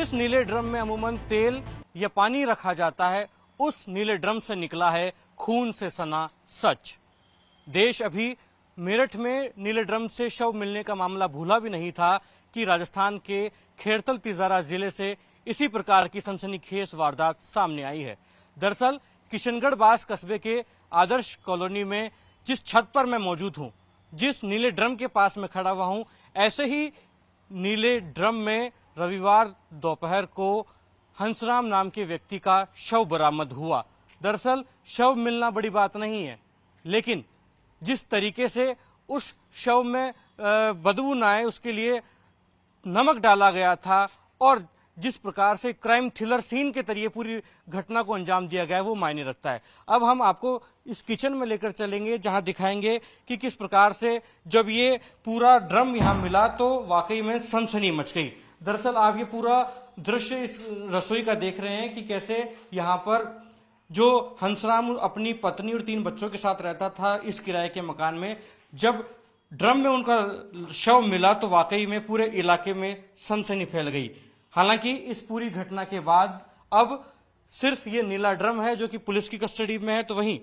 जिस नीले ड्रम में अमूमन तेल या पानी रखा जाता है, उस नीले ड्रम से निकला है खून से सना सच। देश अभी मेरठ में नीले ड्रम से शव मिलने का मामला भूला भी नहीं था कि राजस्थान के खेरतल तिजारा जिले से इसी प्रकार की सनसनीखेज वारदात सामने आई है। दरअसल किशनगढ़ बास कस्बे के आदर्श कॉलोनी में जिस छत पर मैं मौजूद हूं, जिस नीले ड्रम के पास में खड़ा हुआ हूं, ऐसे ही नीले ड्रम में रविवार दोपहर को हंसराम नाम के व्यक्ति का शव बरामद हुआ। दरअसल शव मिलना बड़ी बात नहीं है, लेकिन जिस तरीके से उस शव में बदबू न आए उसके लिए नमक डाला गया था और जिस प्रकार से क्राइम थ्रिलर सीन के तरीके पूरी घटना को अंजाम दिया गया है, वो मायने रखता है। अब हम आपको इस किचन में लेकर चलेंगे, जहां दिखाएंगे कि किस प्रकार से जब ये पूरा ड्रम यहां मिला तो वाकई में सनसनी मच गई। दरअसल आप ये पूरा दृश्य इस रसोई का देख रहे हैं कि कैसे यहाँ पर जो हंसराम अपनी पत्नी और 3 बच्चों के साथ रहता था इस किराए के मकान में, जब ड्रम में उनका शव मिला तो वाकई में पूरे इलाके में सनसनी फैल गई। हालांकि इस पूरी घटना के बाद अब सिर्फ ये नीला ड्रम है जो कि पुलिस की कस्टडी में है, तो वहीं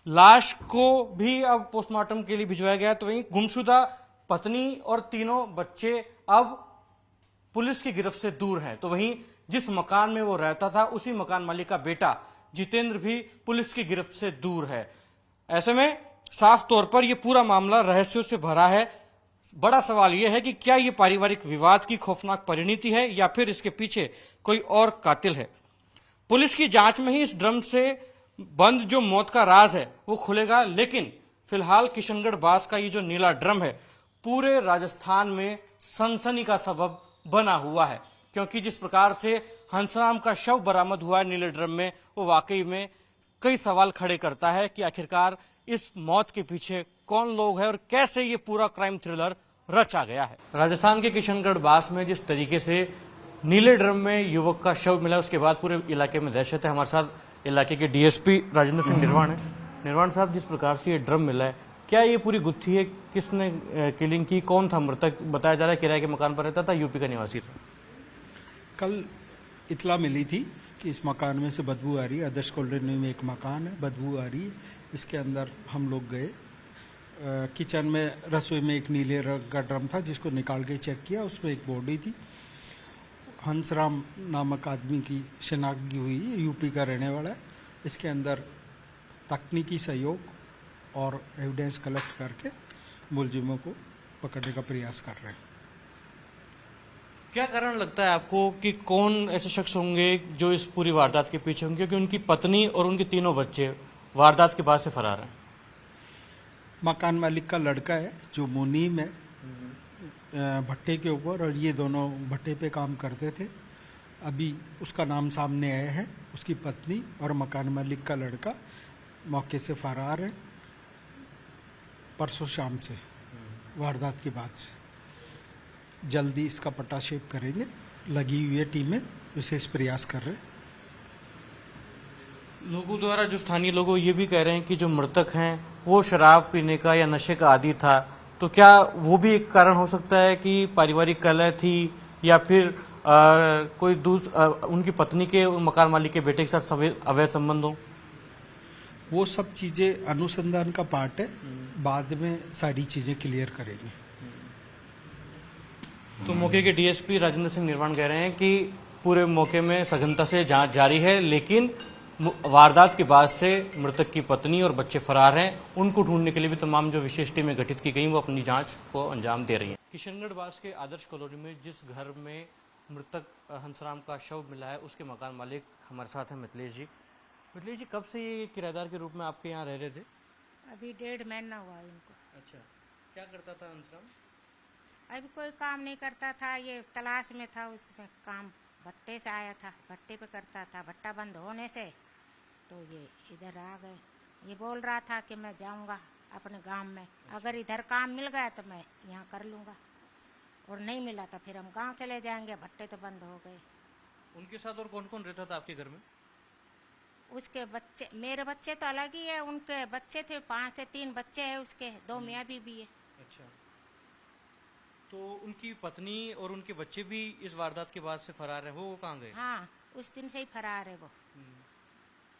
लाश को भी अब पोस्टमार्टम के लिए भिजवाया गया। तो वहीं गुमशुदा पत्नी और तीनों बच्चे अब पुलिस की गिरफ्त से दूर हैं। तो वहीं जिस मकान में वो रहता था उसी मकान मालिक का बेटा जितेंद्र भी पुलिस की गिरफ्त से दूर है। ऐसे में साफ तौर पर यह पूरा मामला रहस्यों से भरा है। बड़ा सवाल यह है कि क्या यह पारिवारिक विवाद की खौफनाक परिणति है या फिर इसके पीछे कोई और कातिल है। पुलिस की जांच में ही इस ड्रम से बंद जो मौत का राज है वो खुलेगा, लेकिन फिलहाल किशनगढ़ बास का ये जो नीला ड्रम है पूरे राजस्थान में सनसनी का सबब बना हुआ है, क्योंकि जिस प्रकार से हंसराम का शव बरामद हुआ है नीले ड्रम में, वो वाकई में कई सवाल खड़े करता है कि आखिरकार इस मौत के पीछे कौन लोग हैं और कैसे ये पूरा क्राइम थ्रिलर रचा गया है। राजस्थान के किशनगढ़ बास में जिस तरीके से नीले ड्रम में युवक का शव मिला, उसके बाद पूरे इलाके में दहशत है। हमारे साथ इलाके के डीएसपी राजेंद्र सिंह निर्वाण है। निर्वाण साहब, जिस प्रकार से ये ड्रम मिला है, क्या ये पूरी गुत्थी है? किसने किलिंग की? कौन था मृतक? बताया जा रहा है किराए के मकान पर रहता था, यूपी का निवासी था। कल इतला मिली थी कि इस मकान में से बदबू आ रही है। आदर्श कॉलोनी में एक मकान है, बदबू आ रही है। इसके अंदर हम लोग गए। किचन में रसोई में एक नीले रंग का ड्रम था जिसको निकाल के चेक किया, उसमें एक बॉडी थी। हंसराम नामक आदमी की शिनाख्त हुई है, यूपी का रहने वाला है। इसके अंदर तकनीकी सहयोग और एविडेंस कलेक्ट करके मुलजिमों को पकड़ने का प्रयास कर रहे हैं। क्या कारण लगता है आपको कि कौन ऐसे शख्स होंगे जो इस पूरी वारदात के पीछे होंगे, क्योंकि उनकी पत्नी और उनके तीनों बच्चे वारदात के बाद से फरार हैं? मकान मालिक का लड़का है जो मुनीम है भट्टे के ऊपर, और ये दोनों भट्टे पे काम करते थे। अभी उसका नाम सामने आया है। उसकी पत्नी और मकान मालिक का लड़का मौके से फरार है परसों शाम से, वारदात के बाद से। जल्दी इसका पटाक्षेप करेंगे। लगी हुई है टीमें, विशेष प्रयास कर रहे हैं। लोगों द्वारा, जो स्थानीय लोग ये भी कह रहे हैं कि जो मृतक हैं वो शराब पीने का या नशे का आदी था, तो क्या वो भी एक कारण हो सकता है कि पारिवारिक कलह थी या फिर कोई उनकी पत्नी के मकान मालिक के बेटे के साथ अवैध संबंध हो? वो सब चीज़ें अनुसंधान का पार्ट है, बाद में सारी चीज़ें क्लियर करेंगे। तो मौके के डीएसपी राजेंद्र सिंह निर्वाण कह रहे हैं कि पूरे मौके में सघनता से जांच जारी है, लेकिन वारदात के बाद से मृतक की पत्नी और बच्चे फरार हैं। उनको ढूंढने के लिए भी तमाम जो विशेष टीमें गठित की गई वो अपनी जांच को अंजाम दे रही हैं। किशनगढ़ बास के आदर्श कॉलोनी में जिस घर में मृतक हंसराम का शव मिला है, उसके मकान मालिक हमारे साथ हैं मिथिलेश जी। मिथिलेश जी, कब से ये किराएदार के रूप में आपके यहाँ रह रहे थे? अभी 1.5 महीना हुआ इनको। अच्छा, क्या करता था हंसराम? अभी कोई काम नहीं करता था, ये तलाश में था। उसमें काम भट्टे से आया था, भट्टे पे करता था। भट्टा बंद होने से तो ये इधर आ गए। ये बोल रहा था कि मैं जाऊंगा अपने गांव में, अगर इधर काम मिल गया तो मैं यहाँ कर लूँगा, और नहीं मिला तो फिर हम गांव चले जाएंगे। भट्टे तो बंद हो गए। उनके साथ और कौन कौन रहता था आपके घर में? उसके बच्चे, मेरे बच्चे तो अलग ही है। उनके बच्चे थे 5 से 3 बच्चे हैं उसके, 2 मियाँ बीबी है। अच्छा, तो उनकी पत्नी और उनके बच्चे भी इस वारदात के बाद से फरार है, वो कहाँ गए? हाँ, उस दिन से ही फरार है वो।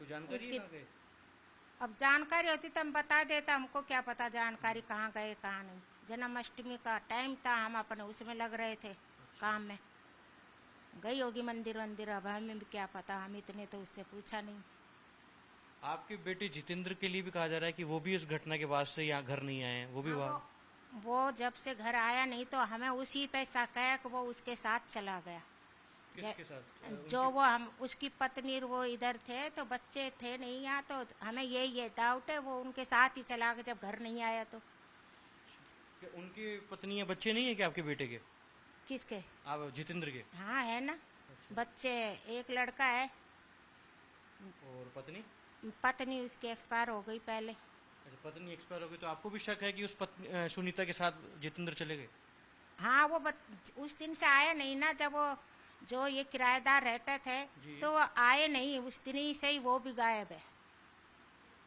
कोई जानकारी है कहाँ गए? अब जानकारी होती तो हम बता देता, हमको क्या पता जानकारी कहाँ गए कहाँ नहीं। जन्माष्टमी का टाइम था, हम अपने उसमें लग रहे थे काम में। गई होगी मंदिर वंदिर, अब हमें भी क्या पता, हम इतने तो उससे पूछा नहीं। आपके बेटे जितेंद्र के लिए भी कहा जा रहा है कि वो भी इस घटना के बाद से यहाँ घर नहीं आए हैं, वो भी वहाँ। वो जब से घर आया नहीं तो हमें उसी पे शक है कि वो उसके साथ चला गया। किसके साथ? जो वो हम उसकी पत्नी वो इधर थे तो बच्चे थे नहीं यहाँ, तो हमें ये डाउट है वो उनके साथ ही चला गया जब घर नहीं आया तो। क्या उनकी पत्नी या बच्चे नहीं है क्या आपके बेटे के? किसके? आप जितेंद्र के? हाँ है ना, बच्चे एक लड़का है और पत्नी? पत्नी उसकी एक्सपायर हो गई पहले। अच्छा, पत्नी एक्सपायर हो गई, तो आपको भी शक है कि उस पत्नी सुनीता के साथ जितेंद्र चले गए? हाँ, वो उस दिन से आया नहीं ना, जब वो जो ये किराएदार रहते थे तो वो आए नहीं, उस दिन ही से ही वो भी गायब है।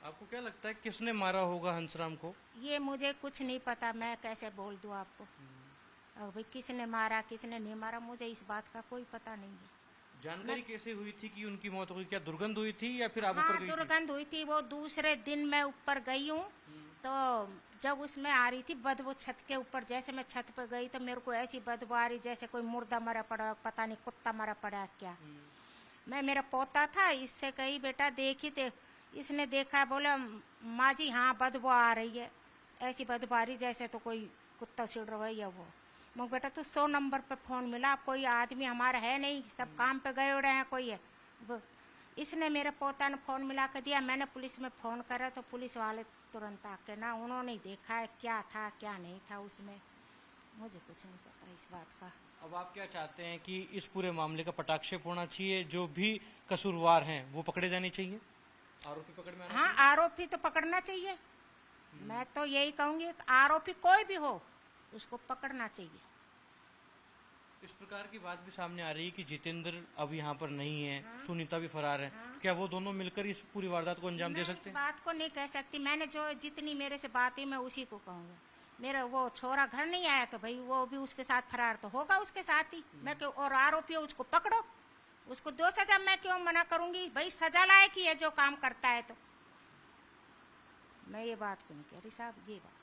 आपको क्या लगता है किसने मारा होगा हंसराम को? ये मुझे कुछ नहीं पता, मैं कैसे बोल दूं आपको। भाई किसने मारा किसने नहीं मारा मुझे इस बात का कोई पता नहीं है। जानकारी कैसे हुई थी कि उनकी मौत हो गई? क्या दुर्गंध हुई थी या फिर आप हाँ, ऊपर गई थी? दुर्गंध हुई थी। वो दूसरे दिन मैं ऊपर गई हूँ तो जब उसमें आ रही थी बदबू छत के ऊपर, जैसे मैं छत पे गई तो मेरे को ऐसी बदबू आ रही जैसे कोई मुर्दा मरा पड़ा, पता नहीं कुत्ता मरा पड़ा क्या। मैं मेरा पोता था, इससे कही बेटा देखी थे, इसने देखा, बोला माँ जी हाँ बदबू आ रही है, ऐसी बदबू आ रही जैसे तो कोई कुत्ता छिड़ रहा है या वो। मैं बेटा तो 100 नंबर पे फोन मिला, कोई आदमी हमारा है नहीं, सब काम पे गए उड़े हैं, कोई है वो। इसने मेरे पोता ने फोन मिला कर दिया, मैंने पुलिस में फोन करा तो पुलिस वाले तुरंत आके ना उन्होंने देखा है क्या था क्या नहीं था उसमें, मुझे कुछ नहीं पता इस बात का। अब आप क्या चाहते हैं कि इस पूरे मामले का पटाक्षेप होना चाहिए, जो भी कसूरवार हैं वो पकड़े जाने चाहिए, आरोपी पकड़ में आना हाँ, आरोपी तो पकड़ना चाहिए। मैं तो यही कहूंगी आरोपी कोई भी हो उसको पकड़ना चाहिए। इस प्रकार की बात भी सामने आ रही है कि जितेंद्र अब यहाँ पर नहीं है, सुनीता भी फरार है। क्या वो दोनों मिलकर इस पूरी वारदात को अंजाम दे सकते इस हैं? बात को नहीं कह सकती, मैंने जो जितनी मेरे से बात हुई मैं उसी को कहूँगा। मेरा वो छोरा घर नहीं आया तो भाई वो भी उसके साथ फरार तो होगा उसके साथ ही। मैं क्यों, और आरोपी है उसको पकड़ो, उसको दो सजा, मैं क्यों मना करूंगी? भाई सजा लायक ही है जो काम करता है, तो मैं ये बात को नहीं कह रही साहब। ये बात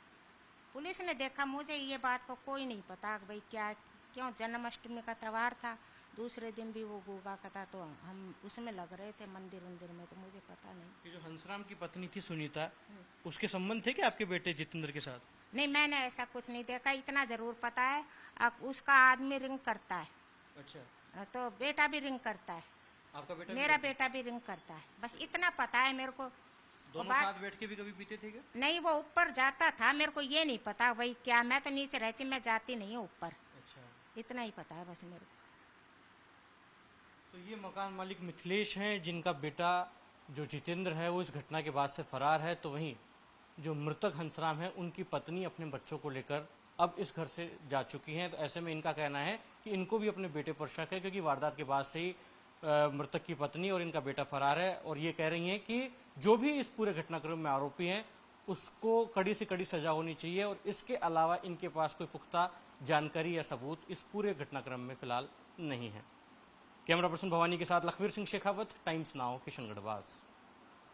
पुलिस ने देखा, मुझे ये बात को कोई नहीं पता भाई क्या क्यों। जन्माष्टमी का त्यौहार था, दूसरे दिन भी वो गोगा का था, तो हम उसमें लग रहे थे मंदिर वंदिर में, तो मुझे पता नहीं। ये जो हंसराम की पत्नी थी सुनीता, उसके संबंध थे क्या आपके बेटे जितेंद्र के साथ? नहीं, मैंने ऐसा कुछ नहीं देखा, इतना जरूर पता है अब उसका आदमी रिंग करता है। अच्छा, तो बेटा भी रिंग करता है, आपका बेटा? मेरा बेटा भी रिंग करता है, बस इतना पता है मेरे को। दोनों साथ बैठ के भी कभी पीते थे क्या? नहीं, वो ऊपर जाता था, मेरे को ये नहीं पता भाई क्या, मैं तो नीचे रहती, मैं जाती नहीं हूँ ऊपर। अच्छा, इतना ही पता है बस मेरे को। तो ये मकान मालिक मिथिलेश हैं, जिनका बेटा जो जितेंद्र है वो इस घटना के बाद से फरार है। तो वहीं जो मृतक हंसराम है, उनकी पत्नी अपने बच्चों को लेकर अब इस घर से जा चुकी हैं। तो ऐसे में इनका कहना है कि इनको भी अपने बेटे पर शक है, क्योंकि वारदात के बाद से ही मृतक की पत्नी और इनका बेटा फरार है। और ये कह रही हैं कि जो भी इस पूरे घटनाक्रम में आरोपी हैं उसको कड़ी से कड़ी सजा होनी चाहिए, और इसके अलावा इनके पास कोई पुख्ता जानकारी या सबूत इस पूरे घटनाक्रम में फिलहाल नहीं है। कैमरा पर्सन भवानी के साथ लखवीर सिंह शेखावत, टाइम्स नाउ, किशनगढ़।